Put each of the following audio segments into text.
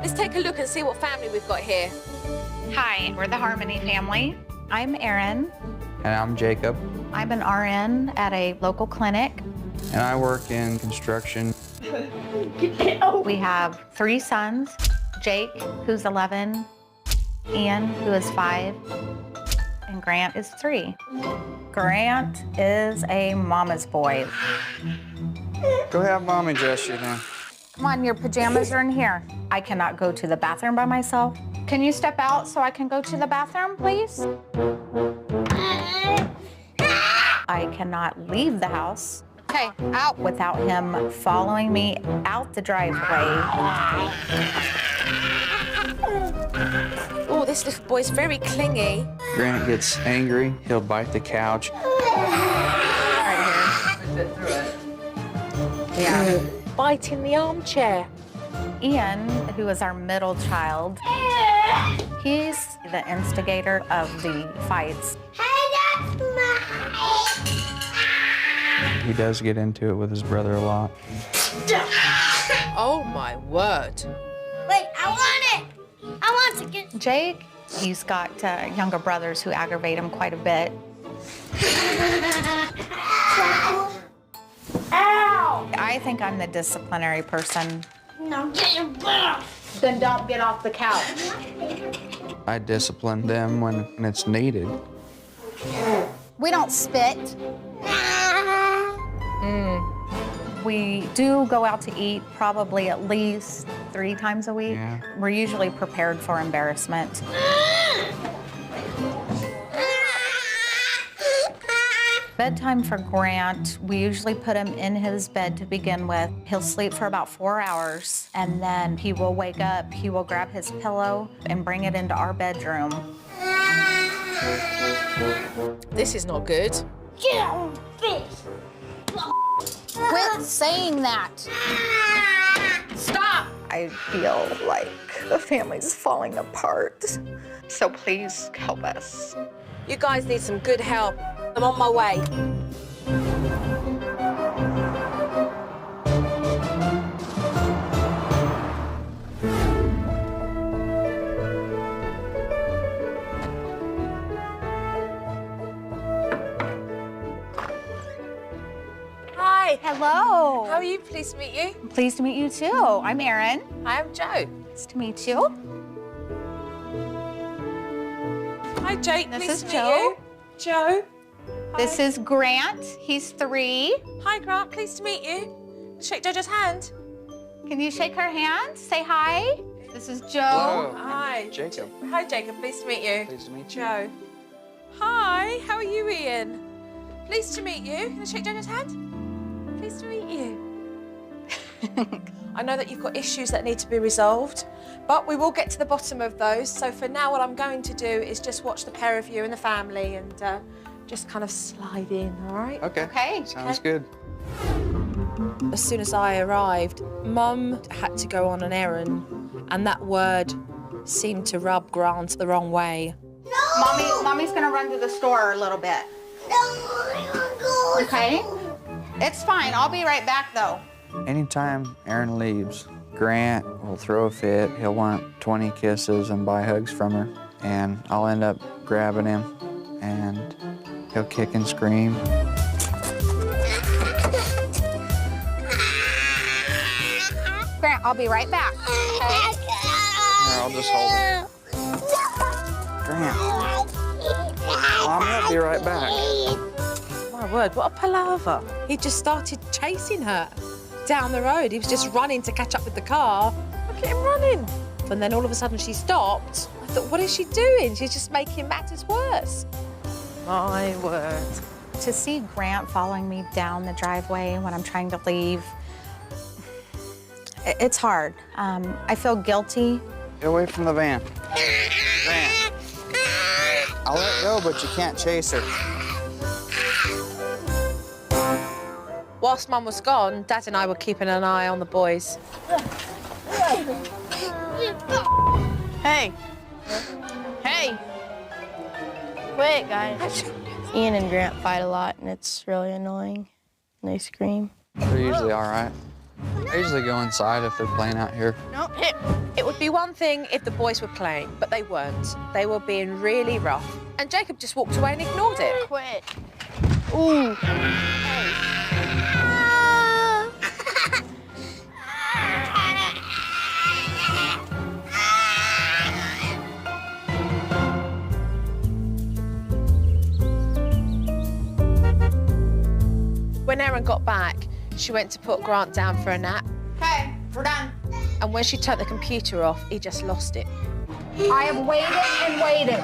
Let's take a look and see what family we've got here. Hi, we're the Harmony family. I'm Erin. And I'm Jacob. I'm an RN at a local clinic. And I work in construction. We have 3 sons, Jake, who's 11, Ian, who is 5, and Grant is 3. Grant is a mama's boy. Go have mommy dress you then. Come on, your pajamas are in here. I cannot go to the bathroom by myself. Can you step out so I can go to the bathroom, please? I cannot leave the house. Okay, out without him following me out the driveway. Oh, this little boy's very clingy. Grant gets angry, he'll bite the couch. Right here. Yeah. Biting the armchair. Ian, who is our middle child, he's the instigator of the fights. He does get into it with his brother a lot. Oh, my word. Wait, I want it. I want to get... Jake, he's got younger brothers who aggravate him quite a bit. Ow! I think I'm the disciplinary person. No, get your butt off. Then don't get off the couch. I discipline them when it's needed. We don't spit. We do go out to eat probably at least 3 times a week. Yeah. We're usually prepared for embarrassment. Bedtime for Grant, we usually put him in his bed to begin with. He'll sleep for about 4 hours, and then he will wake up, he will grab his pillow and bring it into our bedroom. This is not good. Get on face. Quit saying that. Stop! I feel like the family's falling apart. So please help us. You guys need some good help. I'm on my way. Hi. Hello. How are you? Pleased to meet you. Pleased to meet you too. I'm Erin. Hi, I'm Joe. Nice to meet you. Hi, Jake. This Pleased is to meet you. Joe. Hi. This is Grant. He's 3. Hi, Grant. Pleased to meet you. Shake Jojo's hand. Can you shake her hand? Say hi. This is Joe. Hello. Hi. Jacob. Hi, Jacob. Pleased to meet you. Pleased to meet you. Joe. Hi. How are you, Ian? Pleased to meet you. Can I shake Jojo's hand? Pleased to meet you. I know that you've got issues that need to be resolved, but we will get to the bottom of those. So for now, what I'm going to do is just watch the pair of you and the family and just kind of slide in, all right? Okay. Okay. Sounds good. As soon as I arrived, Mum had to go on an errand, and that word seemed to rub Grant the wrong way. Mommy's gonna run to the store a little bit. Okay? It's fine. I'll be right back though. Anytime Erin leaves, Grant will throw a fit. He'll want 20 kisses and buy hugs from her. And I'll end up grabbing him, and he'll kick and scream. Grant, I'll be right back. Okay? Here, I'll just hold him. Grant. Mommy, I'll be right back. My word, what a palaver. He just started chasing her down the road. He was just running to catch up with the car. Look at him running. And then all of a sudden she stopped. I thought, what is she doing? She's just making matters worse. My word. To see Grant following me down the driveway when I'm trying to leave, it's hard. I feel guilty. Get away from the van. Grant. I'll let go, but you can't chase her. Whilst Mum was gone, Dad and I were keeping an eye on the boys. Hey. Hey. Quit, guys. Ian and Grant fight a lot, and it's really annoying. And they scream. They're usually all right. I usually go inside if they're playing out here. No, hit. It would be one thing if the boys were playing, but they weren't. They were being really rough. And Jacob just walked away and ignored it. Quit. Ooh. When Erin got back, she went to put Grant down for a nap. Okay, we're done. And when she turned the computer off, he just lost it. I have waited and waited.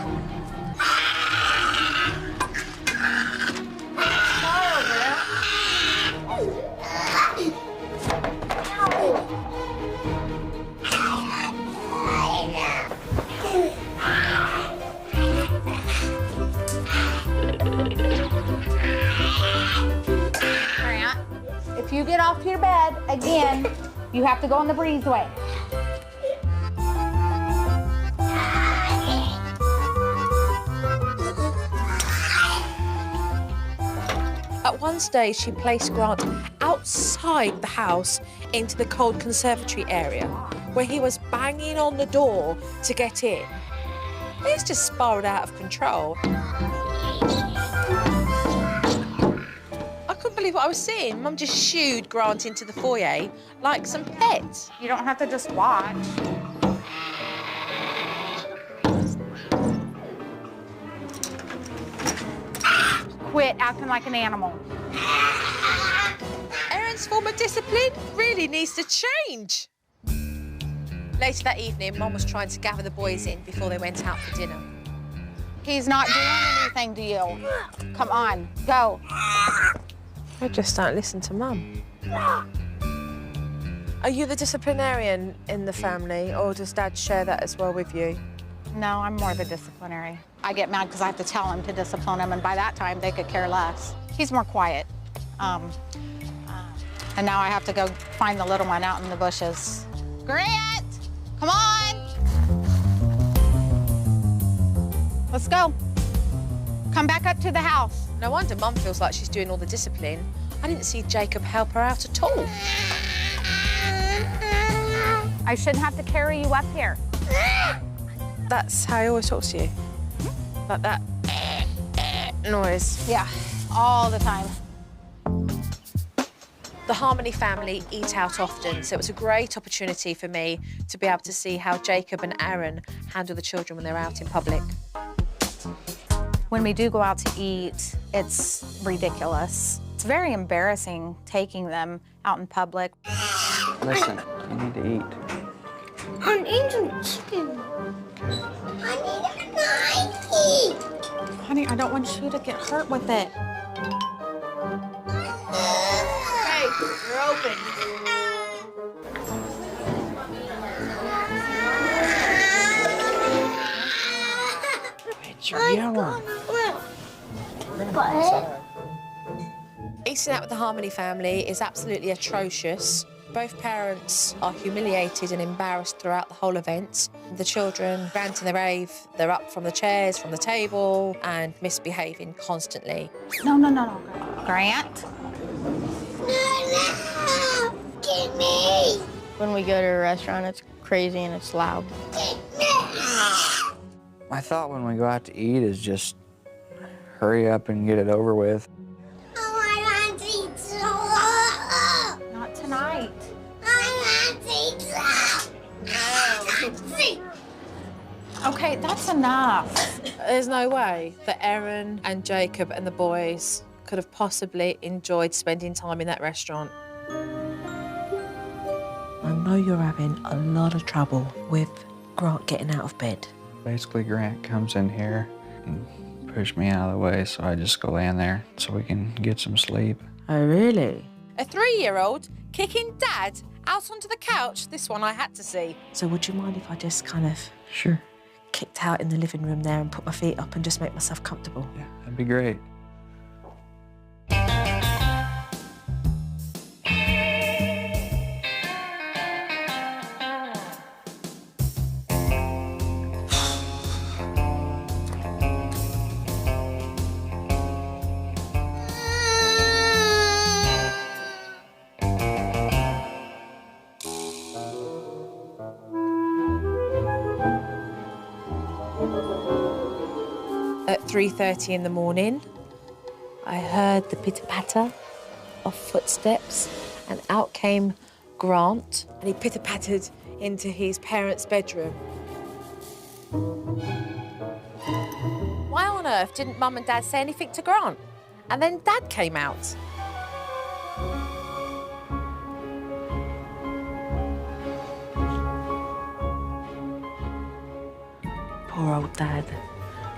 Grant, if you get off your bed again, you have to go in the breezeway. At one stage, she placed Grant outside the house into the cold conservatory area, where he was banging on the door to get in. This just spiraled out of control. I couldn't believe what I was seeing. Mum just shooed Grant into the foyer like some pets. You don't have to just watch. Quit acting like an animal. Erin's form of discipline really needs to change. Later that evening, Mum was trying to gather the boys in before they went out for dinner. He's not doing anything to you. Come on, go. I just don't listen to Mum. Are you the disciplinarian in the family, or does Dad share that as well with you? No, I'm more the disciplinary. I get mad because I have to tell him to discipline him, and by that time, they could care less. He's more quiet. And now I have to go find the little one out in the bushes. Grant, come on. Let's go. Come back up to the house. No wonder Mum feels like she's doing all the discipline. I didn't see Jacob help her out at all. I shouldn't have to carry you up here. That's how he always talks to you? Like that noise. Yeah, all the time. The Harmony family eat out often, so it was a great opportunity for me to be able to see how Jacob and Erin handle the children when they're out in public. When we do go out to eat, it's ridiculous. It's very embarrassing taking them out in public. Listen, you need to eat. I need some chicken. I need a Nike. Honey, I don't want you to get hurt with it. Hey, you're open. You're yelling. Eating out with the Harmony family is absolutely atrocious. Both parents are humiliated and embarrassed throughout the whole event. The children rant and they rave. They're up from the chairs, from the table, and misbehaving constantly. No. Grant? No, get me. When we go to a restaurant, it's crazy and it's loud. My thought when we go out to eat is just hurry up and get it over with. I want pizza. Not tonight. I want pizza. Okay, that's enough. There's no way that Erin and Jacob and the boys could have possibly enjoyed spending time in that restaurant. I know you're having a lot of trouble with Grant getting out of bed. Basically, Grant comes in here and pushes me out of the way, so I just go laying there so we can get some sleep. Oh, really? A 3-year-old kicking Dad out onto the couch? This one I had to see. So would you mind if I just kind of Sure. kicked out in the living room there and put my feet up and just make myself comfortable? Yeah, that'd be great. 3:30 in the morning, I heard the pitter-patter of footsteps, and out came Grant, and he pitter-pattered into his parents' bedroom. Why on earth didn't Mum and Dad say anything to Grant? And then Dad came out. Poor old Dad,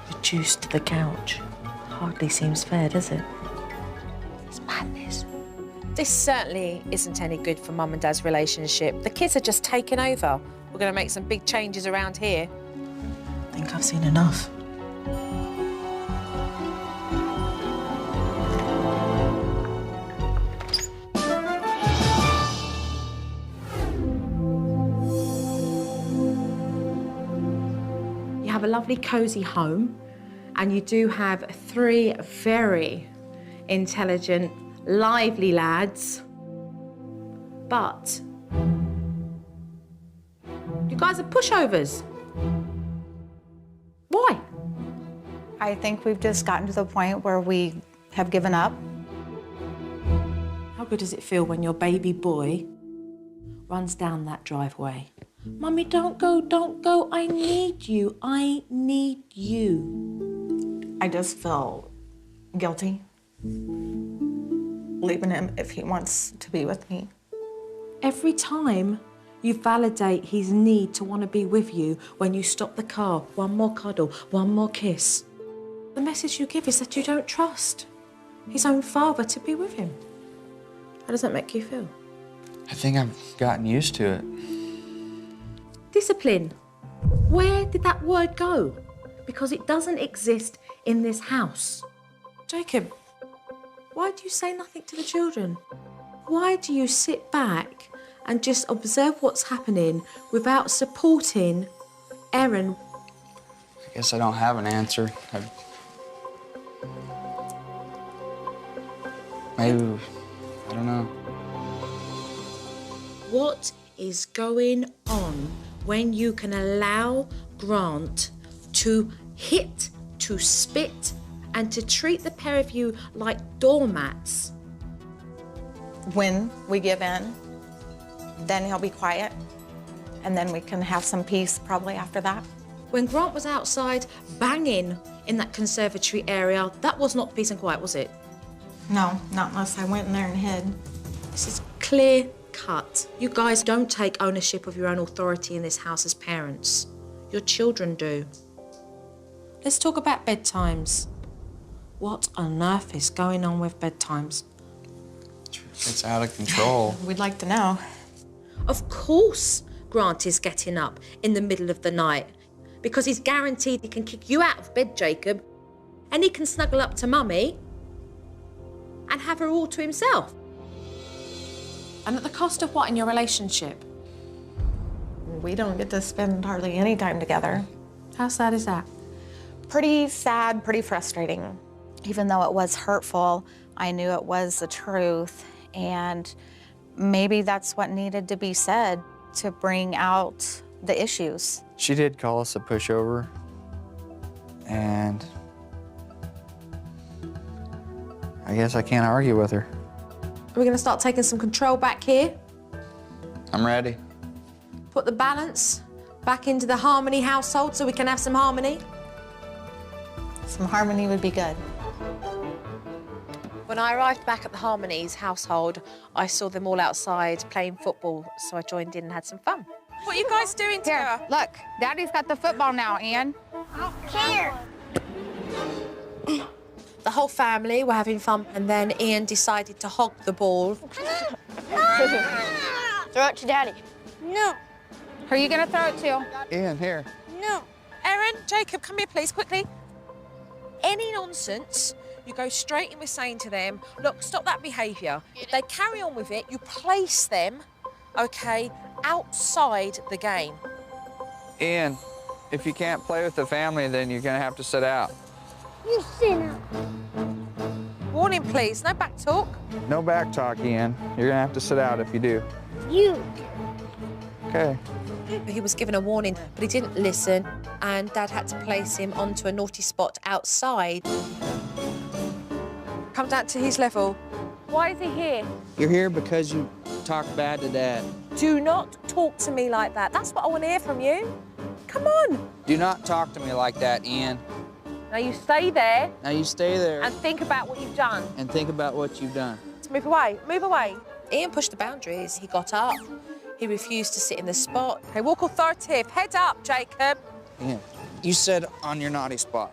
reduced to the couch. Hardly seems fair, does it? It's madness. This certainly isn't any good for Mum and Dad's relationship. The kids are just taking over. We're going to make some big changes around here. I think I've seen enough. You have a lovely, cosy home, and you do have 3 very intelligent, lively lads. But you guys are pushovers. Why? I think we've just gotten to the point where we have given up. How good does it feel when your baby boy runs down that driveway? Mummy, don't go, I need you, I need you. I just feel guilty leaving him if he wants to be with me. Every time you validate his need to want to be with you when you stop the car, one more cuddle, one more kiss. The message you give is that you don't trust his own father to be with him. How does that make you feel? I think I've gotten used to it. Discipline. Where did that word go? Because it doesn't exist in this house. Jacob, why do you say nothing to the children? Why do you sit back and just observe what's happening without supporting Erin? I guess I don't have an answer. Maybe, I don't know. What is going on when you can allow Grant to hit, to spit, and to treat the pair of you like doormats? When we give in, then he'll be quiet, and then we can have some peace probably after that. When Grant was outside banging in that conservatory area, that was not peace and quiet, was it? No, not unless I went in there and hid. This is clear cut. You guys don't take ownership of your own authority in this house as parents. Your children do. Let's talk about bedtimes. What on earth is going on with bedtimes? It's out of control. We'd like to know. Of course Grant is getting up in the middle of the night because he's guaranteed he can kick you out of bed, Jacob, and he can snuggle up to Mummy and have her all to himself. And at the cost of what in your relationship? We don't get to spend hardly any time together. How sad is that? Pretty sad, pretty frustrating. Even though it was hurtful, I knew it was the truth, and maybe that's what needed to be said to bring out the issues. She did call us a pushover, and I guess I can't argue with her. Are we going to start taking some control back here? I'm ready. Put the balance back into the Harmony household so we can have some harmony? Some harmony would be good. When I arrived back at the Harmony's household, I saw them all outside playing football, so I joined in and had some fun. What are you guys doing to Here, her? look, Daddy's got the football now, Ann. I don't care. The whole family were having fun, and then Ian decided to hog the ball. Throw it to Daddy. No, Who are you gonna throw it to? Ian, here. no. Erin, Jacob, come here, please, quickly. Any nonsense, you go straight in with saying to them, look, stop that behaviour. If they carry on with it, you place them, OK, outside the game. Ian, if you can't play with the family, then you're gonna have to sit out. You sit up. Warning, please, no back talk. No back talk, Ian. You're gonna have to sit out if you do. You. Okay. He was given a warning, but he didn't listen, and Dad had to place him onto a naughty spot outside. Come down to his level. Why is he here? You're here because you talk bad to Dad. Do not talk to me like that. That's what I want to hear from you. Come on. Do not talk to me like that, Ian. Now you stay there Now you stay there and think about what you've done. and think about what you've done. Move away, move away. Ian pushed the boundaries. He got up. He refused to sit in the spot. Okay, walk authoritative. Head up, Jacob. Ian, you said on your naughty spot.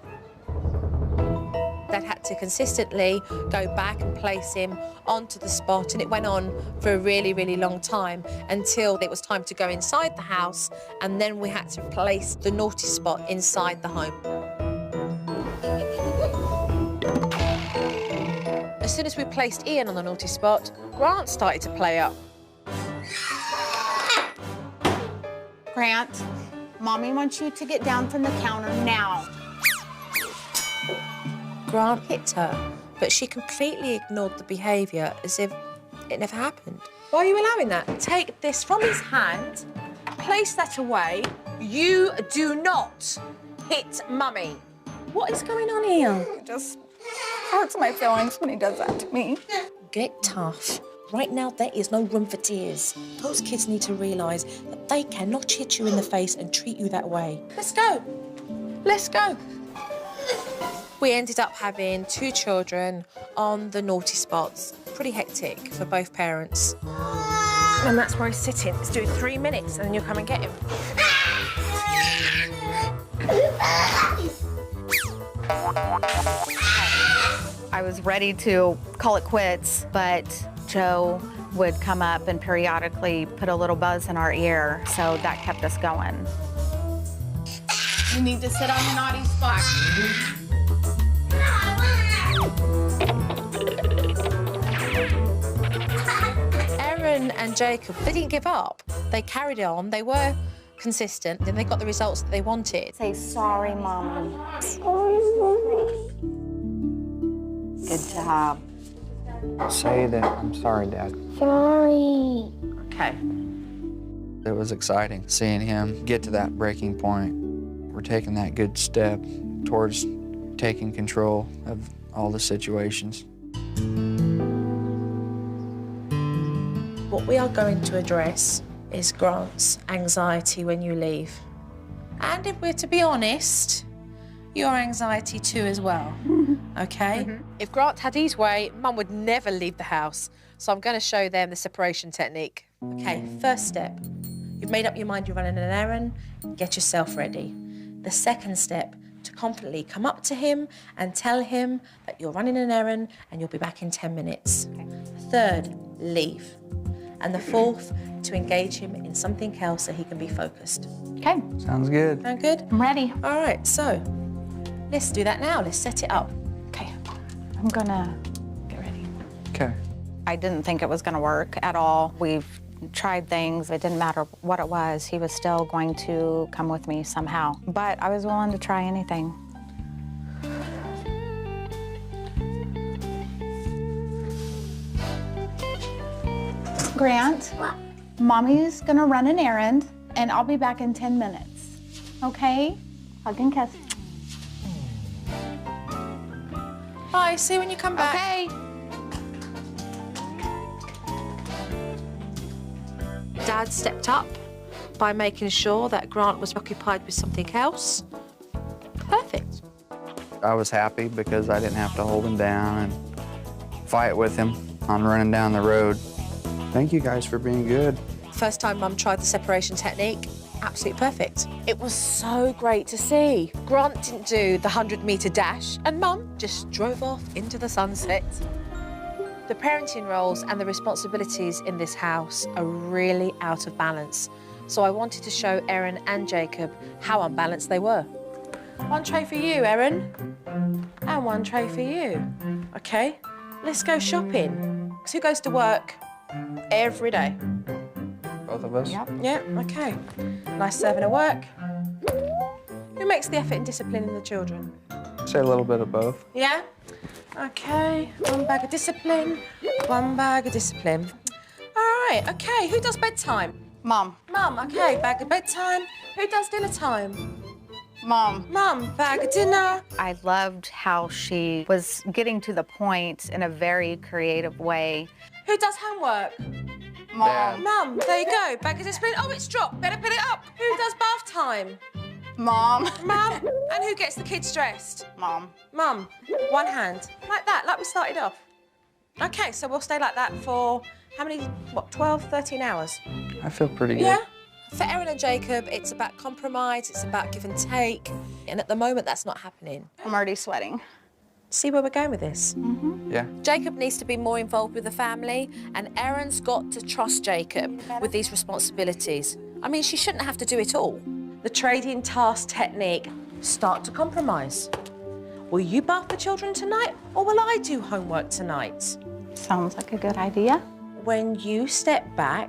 Dad had to consistently go back and place him onto the spot, and it went on for a really, really long time until it was time to go inside the house, and then we had to place the naughty spot inside the home. As soon as we placed Ian on the naughty spot, Grant started to play up. Grant, Mommy wants you to get down from the counter now. Grant hit her, but she completely ignored the behaviour as if it never happened. Why are you allowing that? Take this from his hand, place that away. You do not hit Mummy. What is going on here? It just hurts my feelings when he does that to me. Get tough. Right now, there is no room for tears. Those kids need to realise that they cannot hit you in the face and treat you that way. Let's go. Let's go. We ended up having 2 children on the naughty spots. Pretty hectic for both parents. And that's where he's sitting. Let's do 3 minutes and then you'll come and get him. I was ready to call it quits, but Joe would come up and periodically put a little buzz in our ear, so that kept us going. You need to sit on the naughty spot. Erin and Jacob, they didn't give up. They carried on. They were consistent, and they got the results that they wanted. Say sorry, Mommy. Good job. Say that I'm sorry, Dad. Sorry. Okay. It was exciting seeing him get to that breaking point. We're taking that good step towards taking control of all the situations. What we are going to address is Grant's anxiety when you leave. And if we're to be honest, your anxiety too as well, okay? If Grant had his way, Mum would never leave the house. So I'm going to show them the separation technique. Okay, first step. You've made up your mind you're running an errand, get yourself ready. The second step, to confidently come up to him and tell him that you're running an errand and you'll be back in 10 minutes. Third, leave. And the fourth, to engage him in something else so he can be focused. Okay, Sounds good. Sound good? I'm ready. All right, so let's do that now. Let's set it up. Okay, I'm gonna get ready. Okay. I didn't think it was gonna work at all. We've tried things. It didn't matter what it was. He was still going to come with me somehow. But I was willing to try anything. Grant, Mommy's gonna run an errand, and I'll be back in 10 minutes. Okay? Hug and kiss. Bye, see you when you come back. Okay. Dad stepped up by making sure that Grant was occupied with something else. Perfect. I was happy because I didn't have to hold him down and fight with him on running down the road. Thank you guys for being good. First time Mum tried the separation technique, absolutely perfect. It was so great to see. Grant didn't do the 100-metre dash, and Mum just drove off into the sunset. The parenting roles and the responsibilities in this house are really out of balance. So I wanted to show Erin and Jacob how unbalanced they were. 1 tray for you, Erin, and 1 tray for you. Okay, let's go shopping. Who goes to work every day? Both of us? Yep. Yeah, okay. Nice serving of work. Who makes the effort in disciplining the children? Say a little bit of both. Yeah? Okay, 1 bag of discipline, 1 bag of discipline. All right, okay, who does bedtime? Mom. Mum, okay, bag of bedtime. Who does dinner time? Mom. Mum, bag of dinner. I loved how she was getting to the point in a very creative way. Who does homework? Mom. Mum, there you go. Bag of discipline. Oh, it's dropped. Better put it up. Who does bath time? Mom. Mum. And who gets the kids dressed? Mom. Mum. One hand. Like that, like we started off. Okay, so we'll stay like that for how many, 12, 13 hours? I feel pretty good. Yeah. For Erin and Jacob, it's about compromise, it's about give and take. And at the moment, that's not happening. I'm already sweating. See where we're going with this? Yeah. Jacob needs to be more involved with the family, and Erin's got to trust Jacob with these responsibilities. I mean, she shouldn't have to do it all. The trading task technique, start to compromise. Will you bath the children tonight, or will I do homework tonight? Sounds like a good idea. When you step back,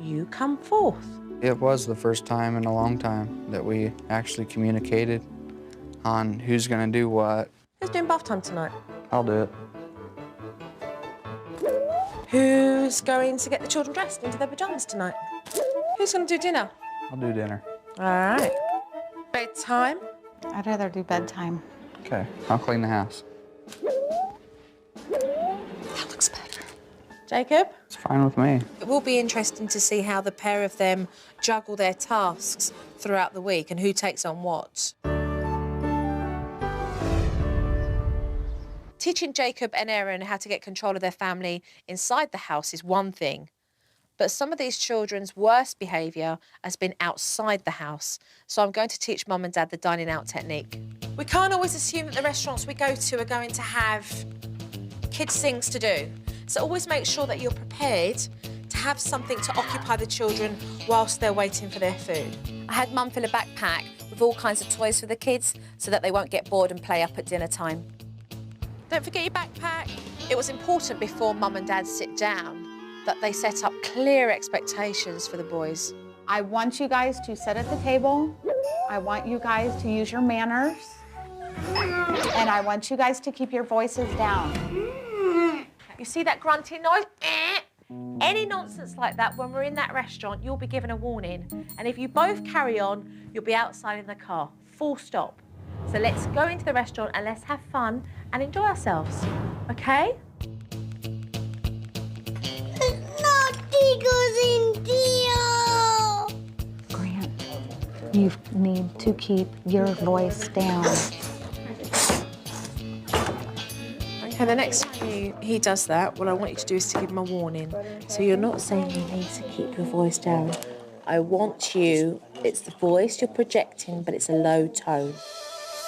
you come forth. It was the first time in a long time that we actually communicated on who's gonna do what. Who's doing bath time tonight? I'll do it. Who's going to get the children dressed into their pajamas tonight? Who's going to do dinner? I'll do dinner. All right. Bedtime? I'd rather do bedtime. Okay, I'll clean the house. That looks better. Jacob? It's fine with me. It will be interesting to see how the pair of them juggle their tasks throughout the week and who takes on what. Teaching Jacob and Erin how to get control of their family inside the house is one thing, but some of these children's worst behaviour has been outside the house, so I'm going to teach Mum and Dad the dining out technique. We can't always assume that the restaurants we go to are going to have kids' things to do, so always make sure that you're prepared to have something to occupy the children whilst they're waiting for their food. I had Mum fill a backpack with all kinds of toys for the kids so that they won't get bored and play up at dinner time. Don't forget your backpack. It was important before Mum and Dad sit down that they set up clear expectations for the boys. I want you guys to sit at the table. I want you guys to use your manners. And I want you guys to keep your voices down. You see that grunting noise? Any nonsense like that when we're in that restaurant, you'll be given a warning. And if you both carry on, you'll be outside in the car, full stop. So let's go into the restaurant and let's have fun and enjoy ourselves, okay? Grant, you need to keep your voice down. Okay, the next time he does that, what I want you to do is to give him a warning. So you're not saying you need to keep your voice down. I want you, it's the voice you're projecting, but it's a low tone.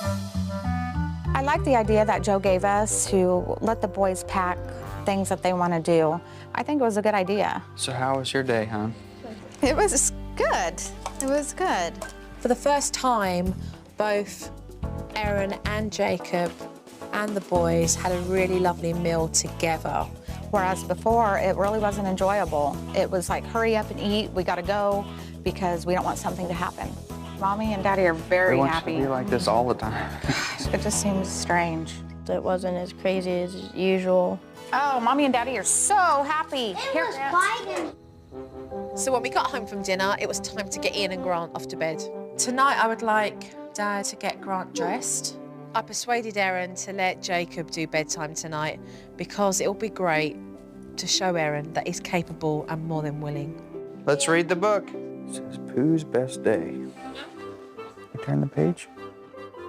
I like the idea that Joe gave us to let the boys pack things that they want to do. I think it was a good idea. So how was your day, hon? It was good. It was good. For the first time, both Erin and Jacob and the boys had a really lovely meal together. Whereas before, it really wasn't enjoyable. It was like, hurry up and eat, we gotta go, because we don't want something to happen. Mommy and Daddy are very We want happy. you to be like this all the time. It just seems strange. It wasn't as crazy as usual. Oh, Mommy and Daddy are so happy. Here, So when we got home from dinner, it was time to get Ian and Grant off to bed. Tonight, I would like Dad to get Grant dressed. I persuaded Erin to let Jacob do bedtime tonight because it'll be great to show Erin that he's capable and more than willing. Let's read the book. It says Pooh's Best Day. You turn the page.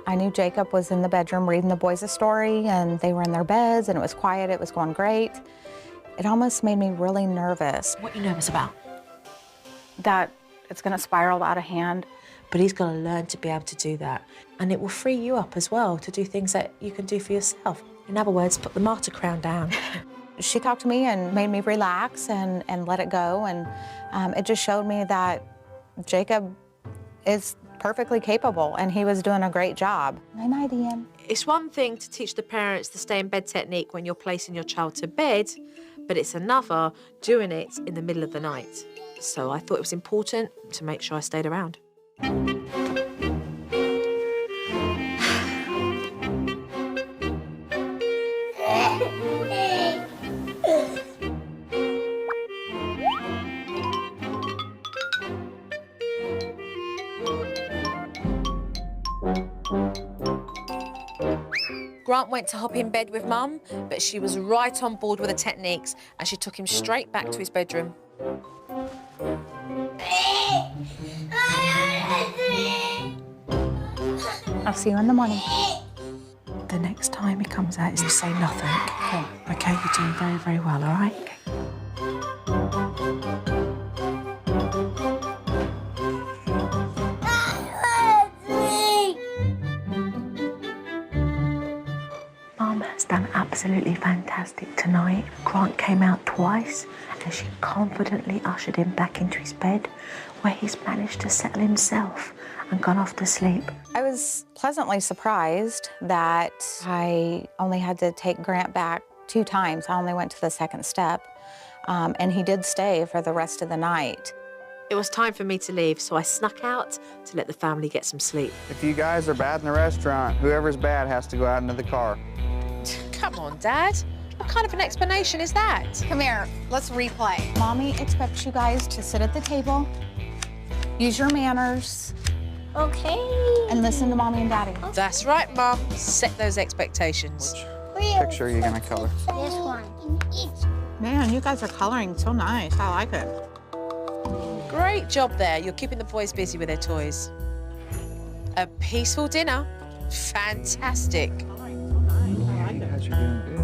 I knew Jacob was in the bedroom reading the boys a story, and they were in their beds, and it was quiet, it was going great. It almost made me really nervous. What are you nervous about? That it's gonna spiral out of hand. But he's got to learn to be able to do that. And it will free you up as well to do things that you can do for yourself. In other words, put the martyr crown down. She talked to me and made me relax and let it go, and it just showed me that Jacob is perfectly capable, and he was doing a great job. Night-night, Ian. It's one thing to teach the parents the stay in bed technique when you're placing your child to bed, but it's another doing it in the middle of the night. So I thought it was important to make sure I stayed around. Grant went to hop in bed with Mum, but she was right on board with the techniques and she took him straight back to his bedroom. I'll see you in the morning. The next time he comes out is to say nothing. Okay, you're doing very, very well, all right? Mum has done absolutely fantastic tonight. Grant came out twice and she confidently ushered him back into his bed where he's managed to settle himself and gone off to sleep. I was pleasantly surprised that I only had to take Grant back 2 times. I only went to the second step, and he did stay for the rest of the night. It was time for me to leave, so I snuck out to let the family get some sleep. If you guys are bad in the restaurant, whoever's bad has to go out into the car. Come on, Dad. What kind of an explanation is that? Come here. Let's replay. Mommy expects you guys to sit at the table, use your manners, Okay. and listen to Mommy and Daddy. That's right, Mum. Set those expectations. Picture are you gonna color? This one. Man, you guys are coloring so nice. I like it. Great job there. You're keeping the boys busy with their toys. A peaceful dinner. Fantastic. You guys are doing good.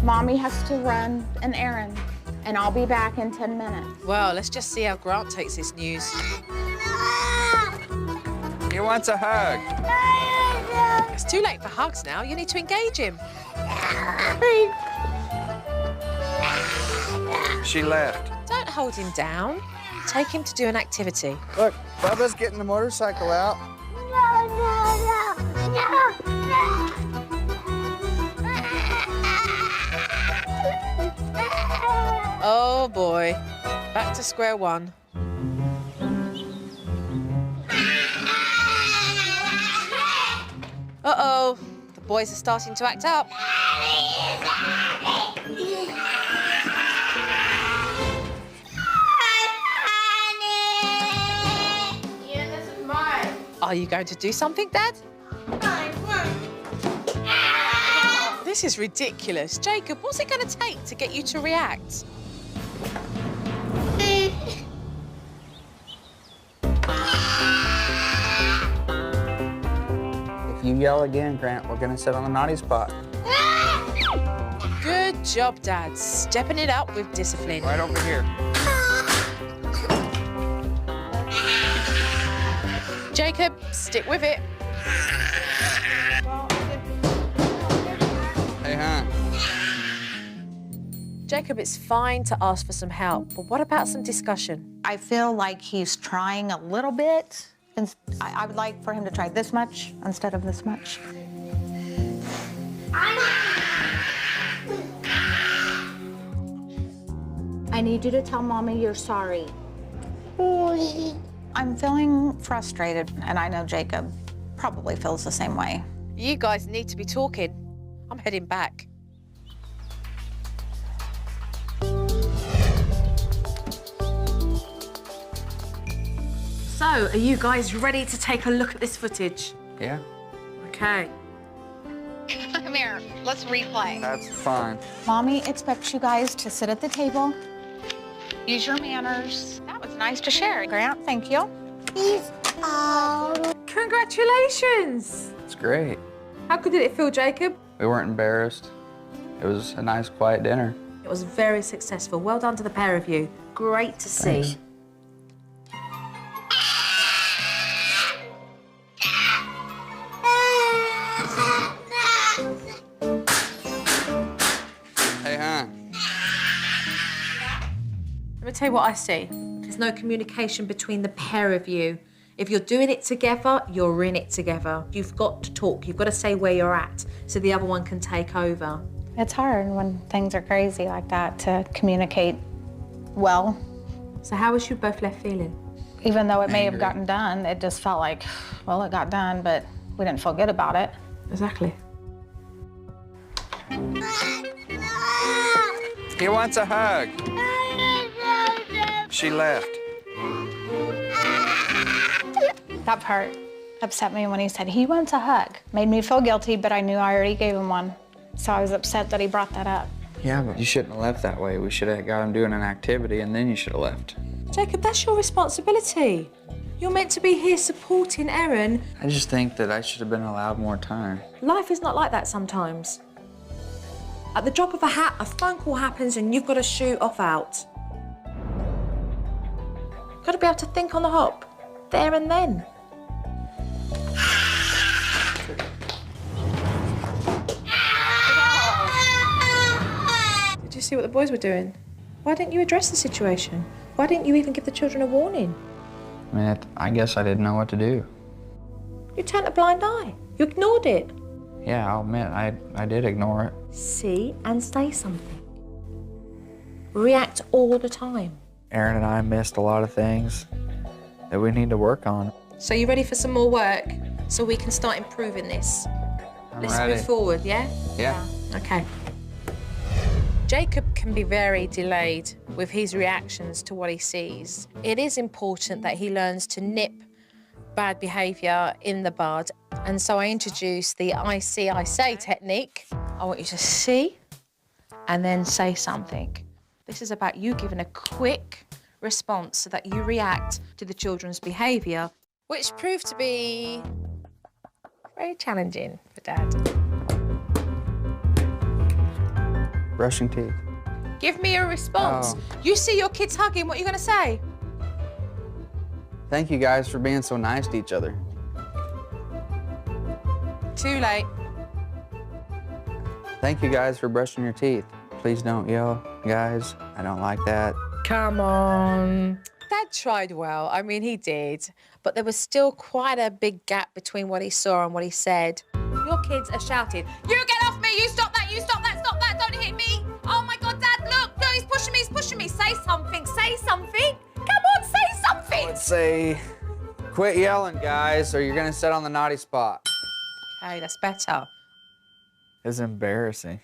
Mommy has to run an errand, and I'll be back in 10 minutes. Well, let's just see how Grant takes this news. He wants a hug. It's too late for hugs now. You need to engage him. She left. Don't hold him down. Take him to do an activity. Look, Bubba's getting the motorcycle out. Oh, boy. Back to square one. Uh-oh. The boys are starting to act up. Yeah, this is mine. Are you going to do something, Dad? This is ridiculous. Jacob, what's it going to take to get you to react? If you yell again, Grant, we're gonna sit on the naughty spot. Good job, Dad. Stepping it up with discipline. Right over here. Jacob, stick with it. Hey, hon. Jacob, it's fine to ask for some help, but what about some discussion? I feel like he's trying a little bit. And I would like for him to try this much instead of this much. I need you to tell Mommy you're sorry. I'm feeling frustrated, and I know Jacob probably feels the same way. You guys need to be talking. I'm heading back. So, are you guys ready to take a look at this footage? Yeah, Okay. Come here. Let's replay. that's fine. Mommy expects you guys to sit at the table, use your manners. That was nice to share, Grant. Thank you. Peace out. Congratulations! It's great. How good did it feel, Jacob? We weren't embarrassed. It was a nice, quiet dinner. It was very successful. Well done to the pair of you. Great to see. Thanks. Hey, hon. Let me tell you what I see. There's no communication between the pair of you. If you're doing it together, you're in it together. You've got to talk. You've got to say where you're at so the other one can take over. It's hard when things are crazy like that to communicate well. So how was you both left feeling? Even though it may have Angry. gotten done, it just felt like, well, it got done, but we didn't feel good about it. Exactly. He wants a hug. She left. That part upset me when he said he wants a hug. Made me feel guilty, but I knew I already gave him one. So I was upset that he brought that up. Yeah, but you shouldn't have left that way. We should have got him doing an activity, and then you should have left. Jacob, that's your responsibility. You're meant to be here supporting Erin. I just think that I should have been allowed more time. Life is not like that sometimes. At the drop of a hat, a phone call happens and you've got to shoot off out. Got to be able to think on the hop, there and then. Did you see what the boys were doing? Why didn't you address the situation? Why didn't you even give the children a warning? I mean, I guess I didn't know what to do. You turned a blind eye. You ignored it. Yeah, I'll admit, I did ignore it. See and say something. React all the time. Erin and I missed a lot of things that we need to work on. So you ready for some more work so we can start improving this? Let's ready. move forward, yeah? Yeah. Okay. Jacob can be very delayed with his reactions to what he sees. It is important that he learns to nip bad behaviour in the bud. And so I introduced the I see, I say technique. I want you to see and then say something. This is about you giving a quick response so that you react to the children's behaviour, which proved to be very challenging for Dad. Brushing teeth. Give me a response. Oh. You see your kids hugging, what are you going to say? Thank you guys for being so nice to each other. Too late. Thank you guys for brushing your teeth. Please don't yell, guys. I don't like that. Come on. Dad tried well. I mean, he did. But there was still quite a big gap between what he saw and what he said. Your kids are shouting, "You get off me! You stop that! You stop that! Stop that! Don't hit me! Oh my God, Dad, look! No, he's pushing me! He's pushing me! Say something! Say something! Come on, say something!" Let's say, quit yelling, guys, or you're gonna sit on the naughty spot. Okay, that's better. It's embarrassing.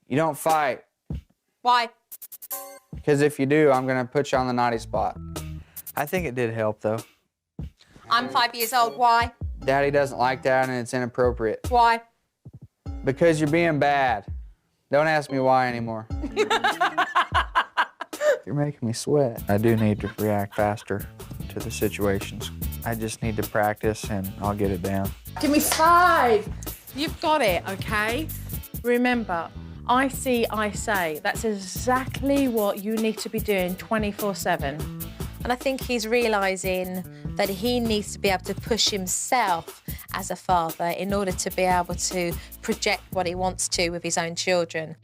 You don't fight, Why? because if you do, I'm gonna put you on the naughty spot. I think it did help, though. I'm 5 years old. Why? Daddy doesn't like that, and it's inappropriate. Why? Because you're being bad. Don't ask me why anymore. You're making me sweat. I do need to react faster to the situations. I just need to practice, and I'll get it down. Give me 5. You've got it, okay? Remember, I see, I say. That's exactly what you need to be doing 24/7. And I think he's realising that he needs to be able to push himself as a father in order to be able to project what he wants to with his own children.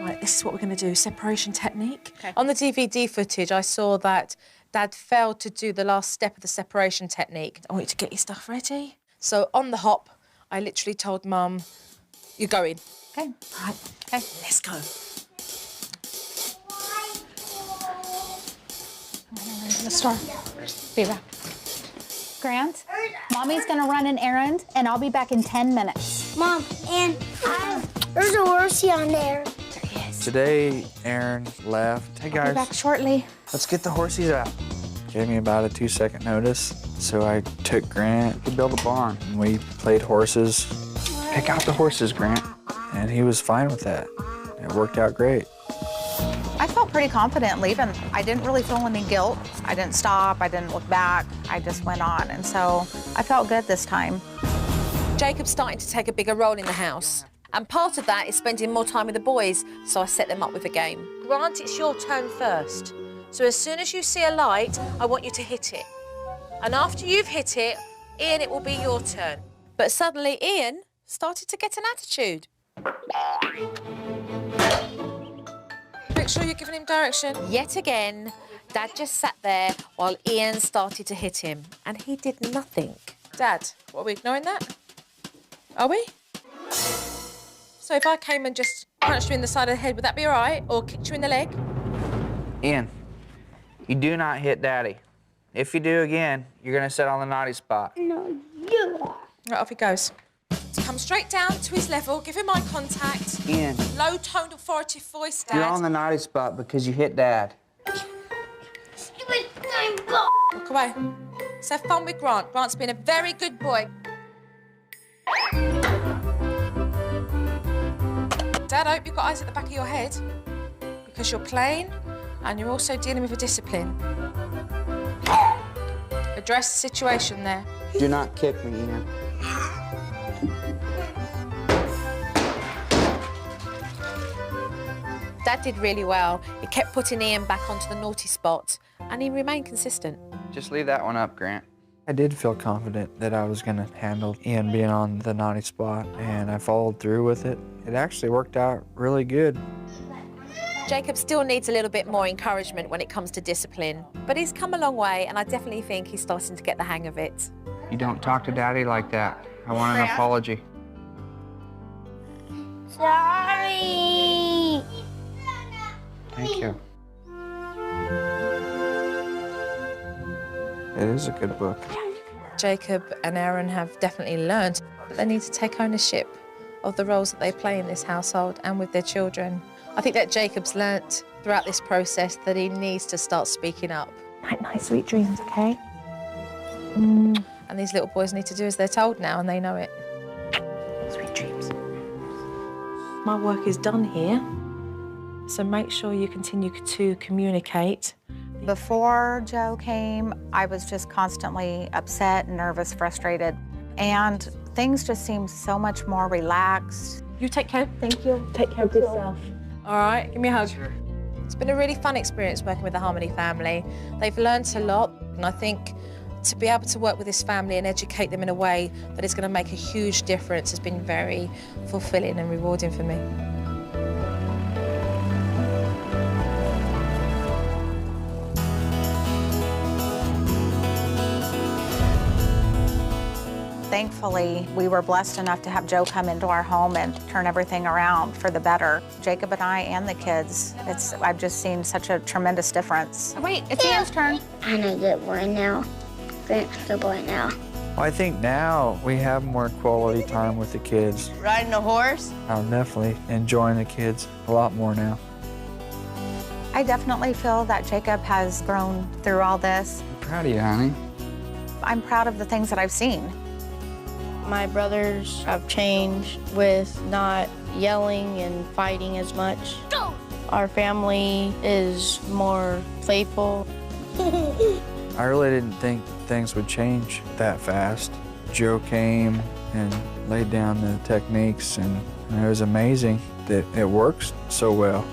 Right, this is what we're going to do, separation technique. Okay. On the DVD footage, I saw that Dad failed to do the last step of the separation technique. I want you to get your stuff ready. So on the hop, I literally told Mum, "You're going." Okay. Right, okay, let's go. The store. Be back. Grant, Mommy's gonna run an errand, and I'll be back in 10 minutes. Mom, and there's a horsey on there. There he is. Today, Erin left. Hey, I'll be guys. back shortly. Let's get the horsies out. Gave me about a 2-second notice, so I took Grant to build a barn. And we played horses. Pick out the horses, Grant. And he was fine with that. It worked out great. I felt pretty confident leaving. I didn't really feel any guilt. I didn't stop, I didn't look back. I just went on, and so I felt good this time. Jacob's starting to take a bigger role in the house. And part of that is spending more time with the boys, so I set them up with a game. Grant, it's your turn first. So as soon as you see a light, I want you to hit it. And after you've hit it, Ian, it will be your turn. But suddenly Ian started to get an attitude. Make sure you're giving him direction. Yet again, Dad just sat there while Ian started to hit him, and he did nothing. Dad, what, are we ignoring that? Are we? So if I came and just punched you in the side of the head, would that be all right? Or kicked you in the leg? Ian, you do not hit Daddy. If you do again, you're gonna sit on the naughty spot. No, you are. Right, off he goes. So come straight down to his level, give him eye contact. Ian, Low-toned, authoritative voice, Dad. you're on the naughty spot because you hit Dad. Stupid nine ball. Walk away. Let's have fun with Grant. Grant's been a very good boy. Dad, I hope you've got eyes at the back of your head because you're playing and you're also dealing with a discipline. Address the situation there. Do not kick me, Ian. Dad did really well. He kept putting Ian back onto the naughty spot and he remained consistent. Just leave that one up, Grant. I did feel confident that I was going to handle Ian being on the naughty spot, and I followed through with it. It actually worked out really good. Jacob still needs a little bit more encouragement when it comes to discipline, but he's come a long way and I definitely think he's starting to get the hang of it. You don't talk to Daddy like that. I want an apology. Sorry. Thank you. It is a good book. Jacob and Erin have definitely learned that they need to take ownership of the roles that they play in this household and with their children. I think that Jacob's learnt throughout this process that he needs to start speaking up. Night, sweet dreams, okay? And these little boys need to do as they're told now, and they know it. Sweet dreams. My work is done here, so make sure you continue to communicate. Before Joe came, I was just constantly upset, nervous, frustrated, and things just seemed so much more relaxed. You take care. Thank you. Take care of yourself. All right, give me a hug. It's been a really fun experience working with the Harmony family. They've learnt a lot, and I think to be able to work with this family and educate them in a way that is going to make a huge difference has been very fulfilling and rewarding for me. Thankfully, we were blessed enough to have Joe come into our home and turn everything around for the better. Jacob and I and the kids, I've just seen such a tremendous difference. Oh, wait, it's Ian's turn. I'm a good boy now. Grant's a good boy now. Well, I think now we have more quality time with the kids. Riding a horse? I'm definitely enjoying the kids a lot more now. I definitely feel that Jacob has grown through all this. I'm proud of you, honey. I'm proud of the things that I've seen. My brothers have changed with not yelling and fighting as much. Our family is more playful. I really didn't think things would change that fast. Joe came and laid down the techniques, and it was amazing that it works so well.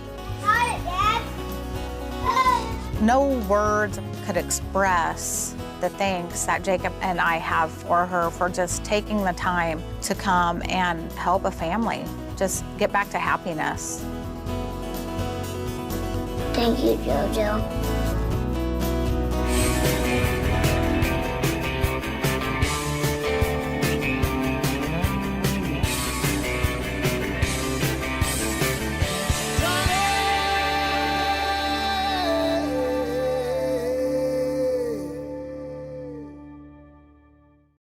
No words could express the thanks that Jacob and I have for her for just taking the time to come and help a family just get back to happiness. Thank you, JoJo.